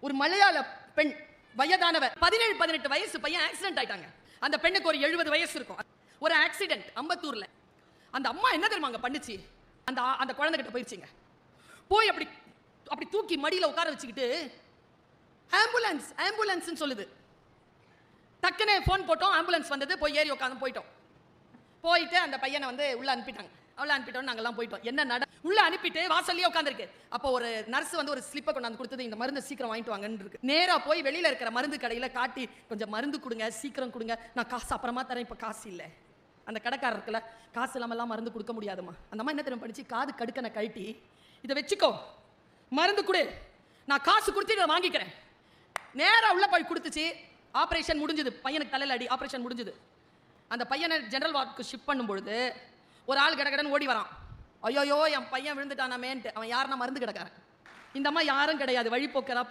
ஒரு மலையாள பெண் வயதானவர் 17-18 வயசு பையன் ஆக்சிடென்ட் ஆயிட்டாங்க. அந்த பெண்ணுக்கு ஒரு 70 வயசு இருக்கும். ஒரு ஆக்சிடென்ட் அம்பத்தூர்ல. அந்த அம்மா என்ன தெரியுமாங்க பண்ணுச்சு? அந்த குழந்தை கிட்ட போயிருச்சுங்க. போய் அப்படி தூக்கி மடியில உட்கார வச்சுக்கிட்டு ஆம்புலன்ஸ் ஆம்புலன்ஸ் சொல்லுது. டக்குனே போன் போட்டோம், ஆம்புலன்ஸ் வந்தது, போய் ஏறி உட்காந்து போயிட்டோம். போயிட்டு அந்த பையனை வந்து உள்ள அனுப்பிட்டாங்க. அவளை அனுப்பிட்டோம், நாங்கெல்லாம் போயிட்டோம். என்ன உள்ள அனுப்பிட்டு வாசல்லையே உட்காந்துருக்கு. அப்போ ஒரு நர்ஸ் வந்து ஒரு ஸ்லிப்பை கொண்டாந்து கொடுத்தது, இந்த மருந்து சீக்கிரம் வாங்கிட்டு வாங்கன்னு இருக்கு. நேரா போய் வெளியில இருக்கிற மருந்து கடையில காட்டி, கொஞ்சம் மருந்து கொடுங்க, சீக்கிரம் கொடுங்க, நான் காசு அப்புறமா தரேன், இப்ப காசு இல்லை. அந்த கடைக்காரர் இருக்குல்ல, காசு இல்லாமலாம் மருந்து கொடுக்க முடியாதுமா. அந்த அம்மா என்ன தெரியும் பண்ணிச்சு? காது கடுக்கனை கழட்டி, இதை வச்சுக்கோ, மருந்து கொடு, நான் காசு கொடுத்து இதை வாங்கிக்கிறேன். நேரா உள்ள போய் கொடுத்துச்சு. ஆபரேஷன் முடிஞ்சது. பையனுக்கு தலையில அடி, ஆபரேஷன் முடிஞ்சது. அந்த பையனை ஜெனரல் வார்டுக்கு ஷிஃப்ட் பண்ணும்பொழுது ஒரு ஆள் கடகடன்னு ஓடி வரான். ஐயோயோ என் பையன் விழுந்துட்டானாமேன்ட்டு. அவன் யாருன்னா மருந்து கிடக்காரன். இந்த அம்மா யாரும் கிடையாது, வழிபோக்கரா